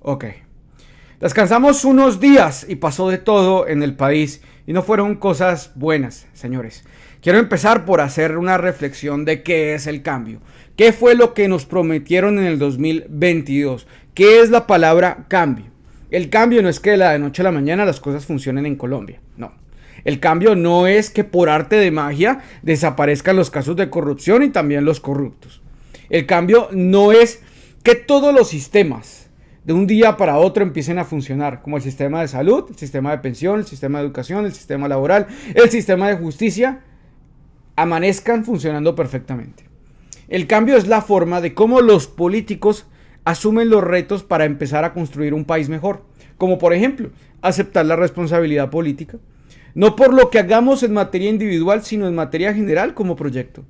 Ok. Descansamos unos días y pasó de todo en el país y no fueron cosas buenas, señores. Quiero empezar por hacer una reflexión de qué es el cambio. ¿Qué fue lo que nos prometieron en el 2022? ¿Qué es la palabra cambio? El cambio no es que de la noche a la mañana las cosas funcionen en Colombia, no. El cambio no es que por arte de magia desaparezcan los casos de corrupción y también los corruptos. El cambio no es que todos los sistemas de un día para otro empiecen a funcionar, como el sistema de salud, el sistema de pensión, el sistema de educación, el sistema laboral, el sistema de justicia, amanezcan funcionando perfectamente. El cambio es la forma de cómo los políticos asumen los retos para empezar a construir un país mejor, como por ejemplo, aceptar la responsabilidad política, no por lo que hagamos en materia individual, sino en materia general como proyecto.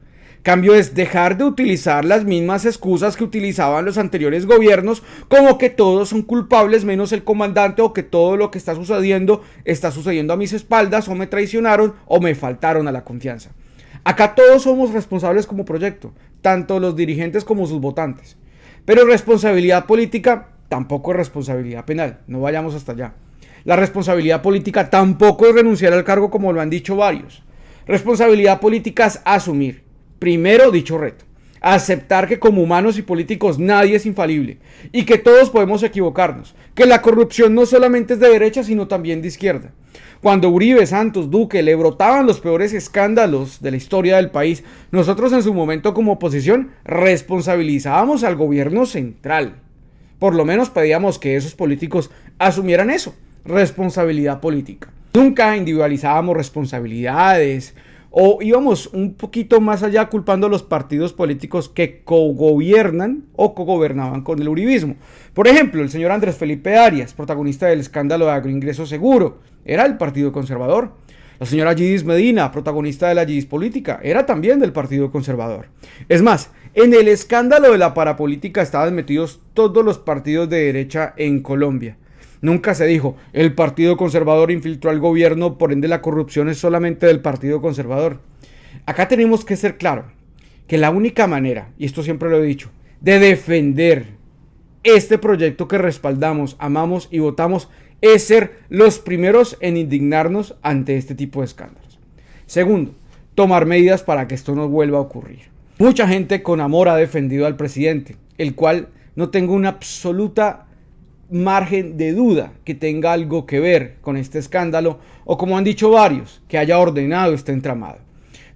Cambio es dejar de utilizar las mismas excusas que utilizaban los anteriores gobiernos, como que todos son culpables menos el comandante, o que todo lo que está sucediendo a mis espaldas, o me traicionaron o me faltaron a la confianza. Acá todos somos responsables como proyecto, tanto los dirigentes como sus votantes. Pero responsabilidad política tampoco es responsabilidad penal, no vayamos hasta allá. La responsabilidad política tampoco es renunciar al cargo, como lo han dicho varios. Responsabilidad política es asumir primero dicho reto, aceptar que como humanos y políticos nadie es infalible y que todos podemos equivocarnos, que la corrupción no solamente es de derecha sino también de izquierda. Cuando Uribe, Santos, Duque le brotaban los peores escándalos de la historia del país, nosotros en su momento como oposición responsabilizábamos al gobierno central. Por lo menos pedíamos que esos políticos asumieran eso, responsabilidad política. Nunca individualizábamos responsabilidades o íbamos un poquito más allá culpando a los partidos políticos que cogobiernan o cogobernaban con el uribismo. Por ejemplo, el señor Andrés Felipe Arias, protagonista del escándalo de agroingreso seguro, era del Partido Conservador. La señora Yidis Medina, protagonista de la Yidis política, era también del Partido Conservador. Es más, en el escándalo de la parapolítica estaban metidos todos los partidos de derecha en Colombia. Nunca se dijo, el Partido Conservador infiltró al gobierno, por ende la corrupción es solamente del Partido Conservador. Acá tenemos que ser claros, que la única manera, y esto siempre lo he dicho, de defender este proyecto que respaldamos, amamos y votamos, es ser los primeros en indignarnos ante este tipo de escándalos. Segundo, tomar medidas para que esto no vuelva a ocurrir. Mucha gente con amor ha defendido al presidente, el cual no tengo una absoluta margen de duda que tenga algo que ver con este escándalo, o como han dicho varios, que haya ordenado este entramado.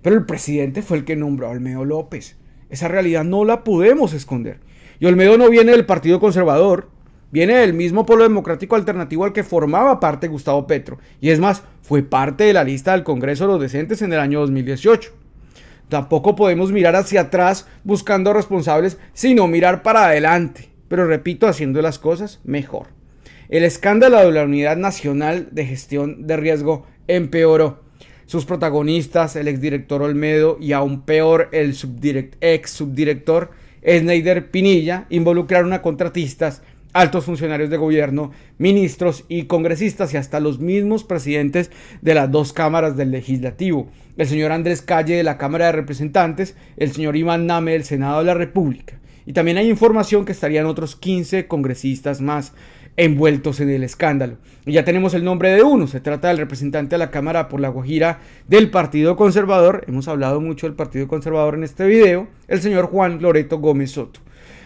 Pero el presidente fue el que nombró a Olmedo López. Esa realidad no la podemos esconder. Y Olmedo no viene del Partido Conservador, viene del mismo Polo Democrático Alternativo al que formaba parte Gustavo Petro. Y es más, fue parte de la lista del Congreso de los Decentes en el año 2018. Tampoco podemos mirar hacia atrás buscando responsables, sino mirar para adelante. Pero repito, haciendo las cosas mejor. El escándalo de la Unidad Nacional de Gestión de Riesgo empeoró. Sus protagonistas, el exdirector Olmedo y aún peor el ex subdirector Sneider Pinilla, involucraron a contratistas, altos funcionarios de gobierno, ministros y congresistas y hasta los mismos presidentes de las dos cámaras del legislativo. El señor Andrés Calle de la Cámara de Representantes, el señor Iván Name del Senado de la República. Y también hay información que estarían otros 15 congresistas más envueltos en el escándalo. Y ya tenemos el nombre de uno. Se trata del representante de la Cámara por La Guajira del Partido Conservador. Hemos hablado mucho del Partido Conservador en este video. El señor Juan Loreto Gómez Soto.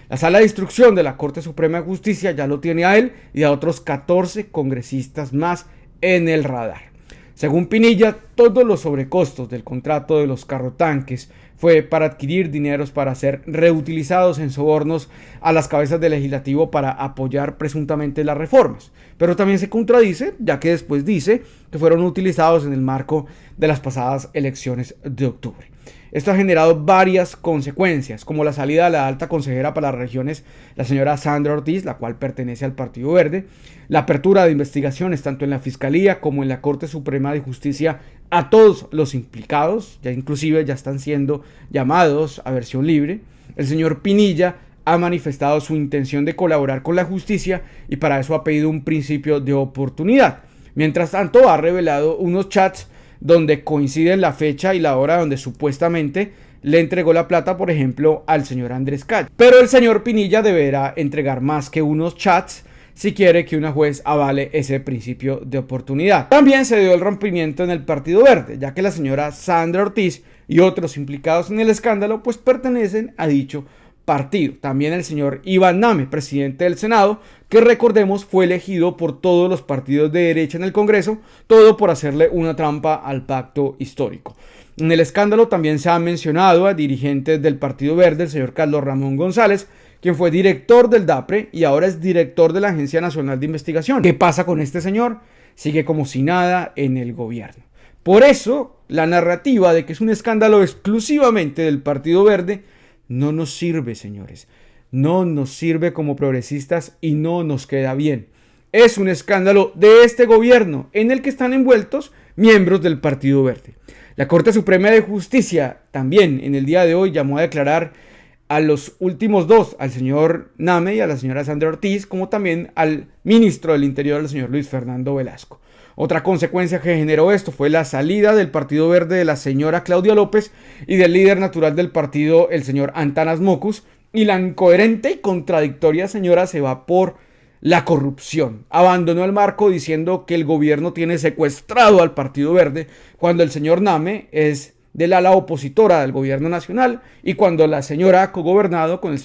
La Sala de Instrucción de la Corte Suprema de Justicia ya lo tiene a él y a otros 14 congresistas más en el radar. Según Pinilla, todos los sobrecostos del contrato de los carrotanques fue para adquirir dineros para ser reutilizados en sobornos a las cabezas del legislativo para apoyar presuntamente las reformas. Pero también se contradice, ya que después dice que fueron utilizados en el marco de las pasadas elecciones de octubre. Esto ha generado varias consecuencias, como la salida de la alta consejera para las regiones, la señora Sandra Ortiz, la cual pertenece al Partido Verde, la apertura de investigaciones tanto en la Fiscalía como en la Corte Suprema de Justicia a todos los implicados, ya inclusive ya están siendo llamados a versión libre. El señor Pinilla ha manifestado su intención de colaborar con la justicia y para eso ha pedido un principio de oportunidad. Mientras tanto, ha revelado unos chats donde coinciden la fecha y la hora donde supuestamente le entregó la plata, por ejemplo, al señor Andrés Calle. Pero el señor Pinilla deberá entregar más que unos chats, si quiere que una juez avale ese principio de oportunidad. También se dio el rompimiento en el Partido Verde, ya que la señora Sandra Ortiz y otros implicados en el escándalo pues pertenecen a dicho partido. También el señor Iván Name, presidente del Senado, que recordemos fue elegido por todos los partidos de derecha en el Congreso, todo por hacerle una trampa al pacto histórico. En el escándalo también se ha mencionado a dirigentes del Partido Verde, el señor Carlos Ramón González, quien fue director del DAPRE y ahora es director de la Agencia Nacional de Investigación. ¿Qué pasa con este señor? Sigue como si nada en el gobierno. Por eso, la narrativa de que es un escándalo exclusivamente del Partido Verde no nos sirve, señores. No nos sirve como progresistas y no nos queda bien. Es un escándalo de este gobierno en el que están envueltos miembros del Partido Verde. La Corte Suprema de Justicia también en el día de hoy llamó a declarar a los últimos dos, al señor Name y a la señora Sandra Ortiz, como también al ministro del Interior, el señor Luis Fernando Velasco. Otra consecuencia que generó esto fue la salida del Partido Verde de la señora Claudia López y del líder natural del partido, el señor Antanas Mockus, y la incoherente y contradictoria señora se va por la corrupción. Abandonó el marco diciendo que el gobierno tiene secuestrado al Partido Verde, cuando el señor Name es del ala opositora del gobierno nacional, y cuando la señora ha cogobernado con la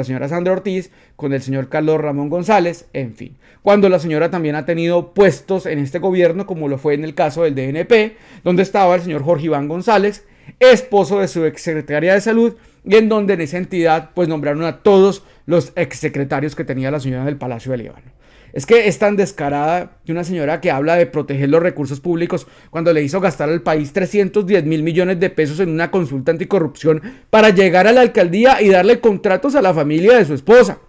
señora Sandra Ortiz, con el señor Carlos Ramón González, en fin. Cuando la señora también ha tenido puestos en este gobierno, como lo fue en el caso del DNP, donde estaba el señor Jorge Iván González, esposo de su exsecretaria de Salud, y en donde en esa entidad pues nombraron a todos los exsecretarios que tenía la señora del Palacio de Líbano. Es que es tan descarada que una señora que habla de proteger los recursos públicos cuando le hizo gastar al país 310.000 millones de pesos en una consulta anticorrupción para llegar a la alcaldía y darle contratos a la familia de su esposa.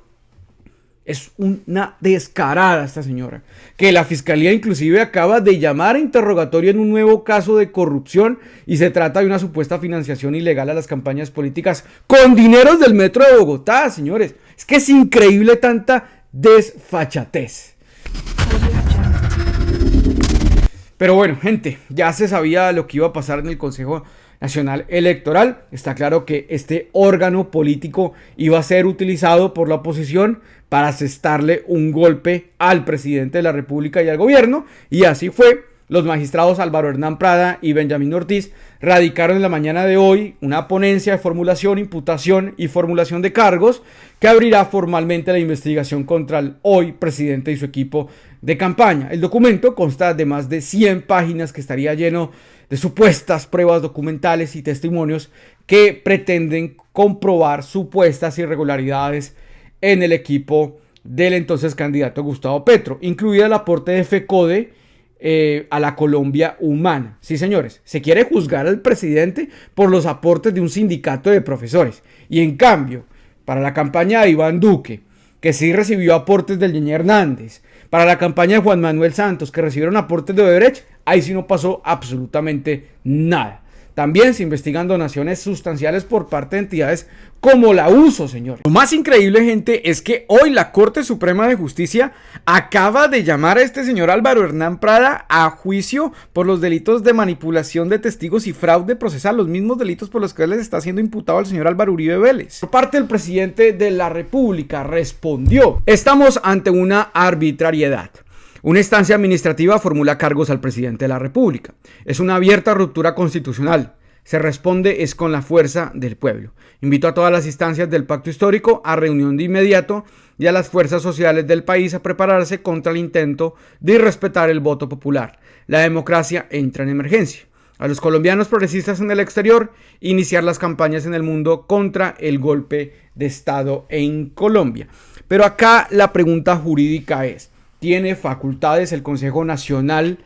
Es una descarada esta señora, que la fiscalía inclusive acaba de llamar a interrogatorio en un nuevo caso de corrupción, y se trata de una supuesta financiación ilegal a las campañas políticas con dineros del Metro de Bogotá, señores. Es que es increíble tanta desfachatez. Pero bueno, gente, ya se sabía lo que iba a pasar en el Consejo Nacional Electoral. Está claro que este órgano político iba a ser utilizado por la oposición para asestarle un golpe al presidente de la República y al gobierno, y así fue. Los magistrados Álvaro Hernán Prada y Benjamín Ortiz radicaron en la mañana de hoy una ponencia de formulación, imputación y formulación de cargos que abrirá formalmente la investigación contra el hoy presidente y su equipo de campaña. El documento consta de más de 100 páginas que estaría lleno de supuestas pruebas documentales y testimonios que pretenden comprobar supuestas irregularidades en el equipo del entonces candidato Gustavo Petro, incluida el aporte de FECODE a la Colombia Humana. Sí, señores, se quiere juzgar al presidente por los aportes de un sindicato de profesores, y en cambio, para la campaña de Iván Duque, que sí recibió aportes del Ñeñe Hernández, para la campaña de Juan Manuel Santos, que recibieron aportes de Odebrecht, ahí sí no pasó absolutamente nada. También se investigan donaciones sustanciales por parte de entidades como la USO, señores. Lo más increíble, gente, es que hoy la Corte Suprema de Justicia acaba de llamar a este señor Álvaro Hernán Prada a juicio por los delitos de manipulación de testigos y fraude procesal, los mismos delitos por los que les está siendo imputado al señor Álvaro Uribe Vélez. Por parte del presidente de la República respondió: estamos ante una arbitrariedad. Una instancia administrativa formula cargos al presidente de la República. Es una abierta ruptura constitucional. Se responde es con la fuerza del pueblo. Invito a todas las instancias del pacto histórico a reunión de inmediato y a las fuerzas sociales del país a prepararse contra el intento de irrespetar el voto popular. La democracia entra en emergencia. A los colombianos progresistas en el exterior, iniciar las campañas en el mundo contra el golpe de Estado en Colombia. Pero acá la pregunta jurídica es: ¿tiene facultades el Consejo Nacional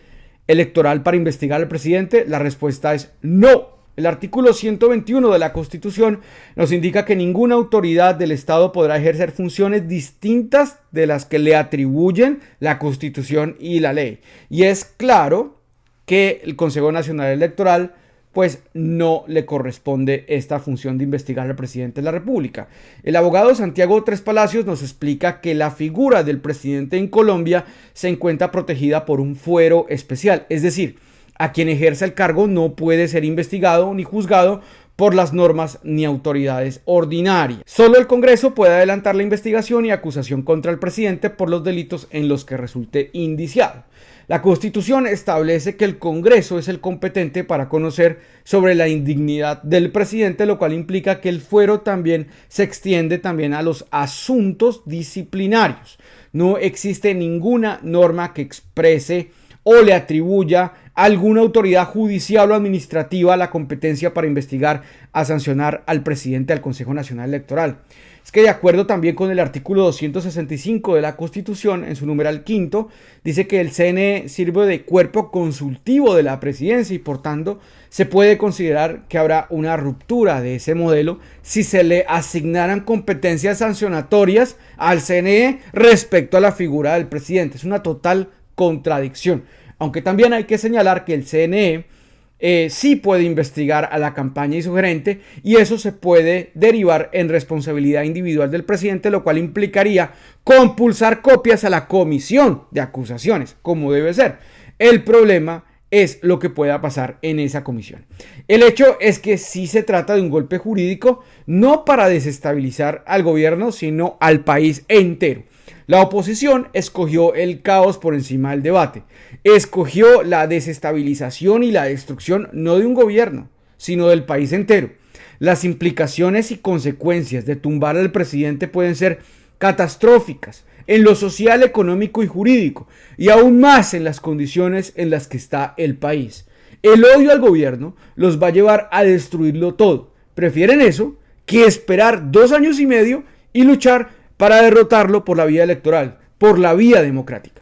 Electoral para investigar al presidente? La respuesta es no. El artículo 121 de la Constitución nos indica que ninguna autoridad del Estado podrá ejercer funciones distintas de las que le atribuyen la Constitución y la ley. Y es claro que el Consejo Nacional Electoral pues no le corresponde esta función de investigar al presidente de la República. El abogado Santiago Tres Palacios nos explica que la figura del presidente en Colombia se encuentra protegida por un fuero especial, es decir, a quien ejerza el cargo no puede ser investigado ni juzgado por las normas ni autoridades ordinarias. Solo el Congreso puede adelantar la investigación y acusación contra el presidente por los delitos en los que resulte indiciado. La Constitución establece que el Congreso es el competente para conocer sobre la indignidad del presidente, lo cual implica que el fuero también se extiende también a los asuntos disciplinarios. No existe ninguna norma que exprese o le atribuya a alguna autoridad judicial o administrativa la competencia para investigar a sancionar al presidente del Consejo Nacional Electoral. Es que de acuerdo también con el artículo 265 de la Constitución, en su numeral quinto, dice que el CNE sirve de cuerpo consultivo de la presidencia y por tanto se puede considerar que habrá una ruptura de ese modelo si se le asignaran competencias sancionatorias al CNE respecto a la figura del presidente. Es una total contradicción, aunque también hay que señalar que el CNE sí puede investigar a la campaña y su gerente y eso se puede derivar en responsabilidad individual del presidente, lo cual implicaría compulsar copias a la comisión de acusaciones, como debe ser. El problema es lo que pueda pasar en esa comisión. El hecho es que sí se trata de un golpe jurídico, no para desestabilizar al gobierno, sino al país entero. La oposición escogió el caos por encima del debate. Escogió la desestabilización y la destrucción no de un gobierno, sino del país entero. Las implicaciones y consecuencias de tumbar al presidente pueden ser catastróficas en lo social, económico y jurídico, y aún más en las condiciones en las que está el país. El odio al gobierno los va a llevar a destruirlo todo. Prefieren eso que esperar 2 años y medio y luchar para derrotarlo por la vía electoral, por la vía democrática.